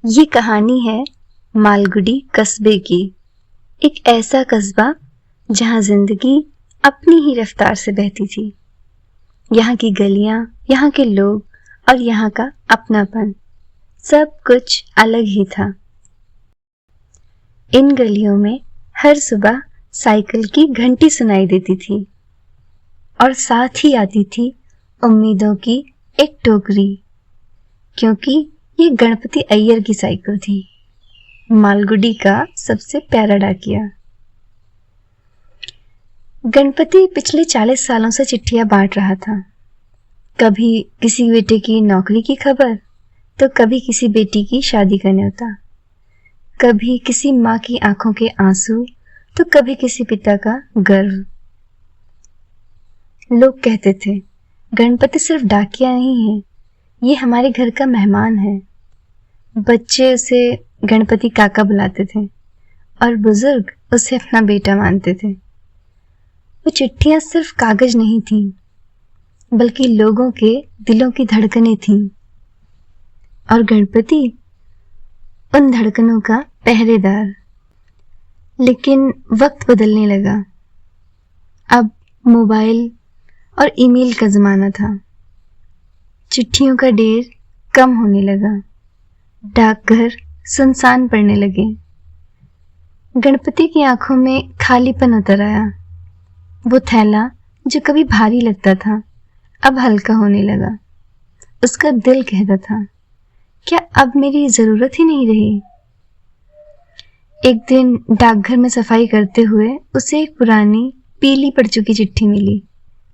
ये कहानी है मालगुडी कस्बे की। एक ऐसा कस्बा जहाँ जिंदगी अपनी ही रफ्तार से बहती थी। यहाँ की गलियाँ, यहाँ के लोग और यहाँ का अपनापन, सब कुछ अलग ही था। इन गलियों में हर सुबह साइकिल की घंटी सुनाई देती थी और साथ ही आती थी उम्मीदों की एक टोकरी, क्योंकि ये गणपति अय्यर की साइकिल थी, मालगुडी का सबसे प्यारा डाकिया। गणपति पिछले 40 सालों से चिट्ठियां बांट रहा था। कभी किसी बेटे की नौकरी की खबर, तो कभी किसी बेटी की शादी का न्योता, कभी किसी माँ की आंखों के आंसू, तो कभी किसी पिता का गर्व। लोग कहते थे, गणपति सिर्फ डाकिया नहीं है, ये हमारे घर का मेहमान है। बच्चे उसे गणपति काका बुलाते थे और बुजुर्ग उसे अपना बेटा मानते थे। वो चिट्ठियां सिर्फ कागज नहीं थीं, बल्कि लोगों के दिलों की धड़कनें थीं, और गणपति उन धड़कनों का पहरेदार। लेकिन वक्त बदलने लगा। अब मोबाइल और ईमेल का जमाना था। चिट्ठियों का ढेर कम होने लगा, डाकघर सुनसान पड़ने लगे। गणपति की आंखों में खालीपन उतर आया। वो थैला जो कभी भारी लगता था, अब हल्का होने लगा। उसका दिल कहता था, क्या अब मेरी जरूरत ही नहीं रही। एक दिन डाकघर में सफाई करते हुए उसे एक पुरानी पीली पड़ चुकी चिट्ठी मिली।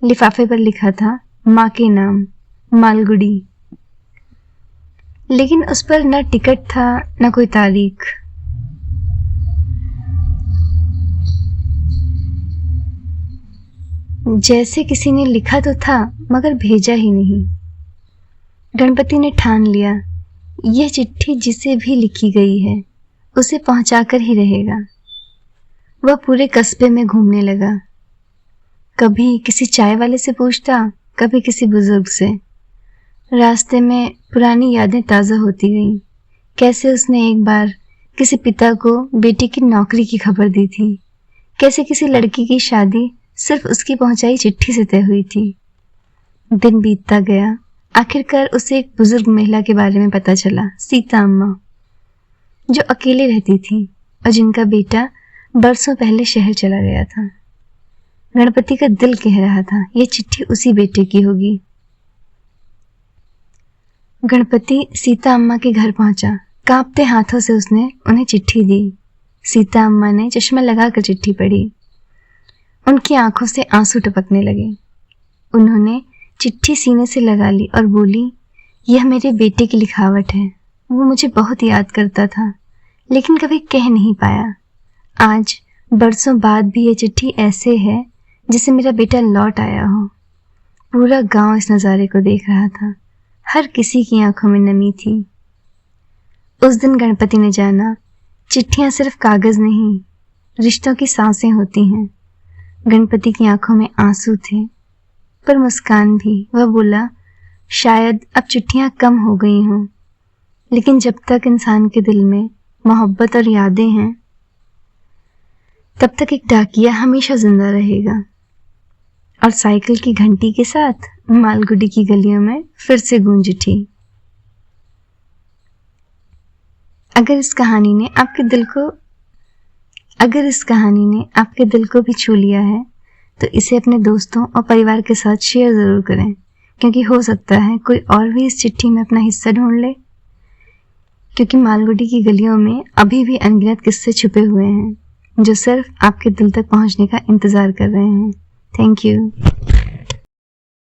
लिफाफे पर लिखा था माँ के नाम, मालगुडी। लेकिन उस पर न टिकट था, न कोई तारीख। जैसे किसी ने लिखा तो था, मगर भेजा ही नहीं। गणपति ने ठान लिया, यह चिट्ठी जिसे भी लिखी गई है उसे पहुंचाकर ही रहेगा। वह पूरे कस्बे में घूमने लगा। कभी किसी चाय वाले से पूछता, कभी किसी बुजुर्ग से। रास्ते में पुरानी यादें ताज़ा होती गईं। कैसे उसने एक बार किसी पिता को बेटी की नौकरी की खबर दी थी, कैसे किसी लड़की की शादी सिर्फ उसकी पहुंचाई चिट्ठी से तय हुई थी। दिन बीतता गया। आखिरकार उसे एक बुजुर्ग महिला के बारे में पता चला, सीता अम्मा, जो अकेले रहती थी और जिनका बेटा बरसों पहले शहर चला गया था। गणपति का दिल कह रहा था, यह चिट्ठी उसी बेटे की होगी। गणपति सीता अम्मा के घर पहुंचा। कांपते हाथों से उसने उन्हें चिट्ठी दी। सीता अम्मा ने चश्मा लगाकर चिट्ठी पढ़ी। उनकी आंखों से आंसू टपकने लगे। उन्होंने चिट्ठी सीने से लगा ली और बोली, यह मेरे बेटे की लिखावट है। वो मुझे बहुत याद करता था, लेकिन कभी कह नहीं पाया। आज बरसों बाद भी ये चिट्ठी ऐसे है जिसे मेरा बेटा लौट आया हो। पूरा गांव इस नज़ारे को देख रहा था। हर किसी की आंखों में नमी थी। उस दिन गणपति ने जाना, चिट्ठियां सिर्फ कागज नहीं, रिश्तों की सांसें होती हैं। गणपति की आंखों में आंसू थे, पर मुस्कान भी। वह बोला, शायद अब चिट्ठियां कम हो गई हों, लेकिन जब तक इंसान के दिल में मोहब्बत और यादें हैं, तब तक एक डाकिया हमेशा जिंदा रहेगा। और साइकिल की घंटी के साथ मालगुडी की गलियों में फिर से गूंज उठी। अगर इस कहानी ने आपके दिल को भी छू लिया है, तो इसे अपने दोस्तों और परिवार के साथ शेयर जरूर करें, क्योंकि हो सकता है कोई और भी इस चिट्ठी में अपना हिस्सा ढूंढ ले। क्योंकि मालगुडी की गलियों में अभी भी अनगिनत किस्से छुपे हुए हैं, जो सिर्फ आपके दिल तक पहुंचने का इंतजार कर रहे हैं। Thank you.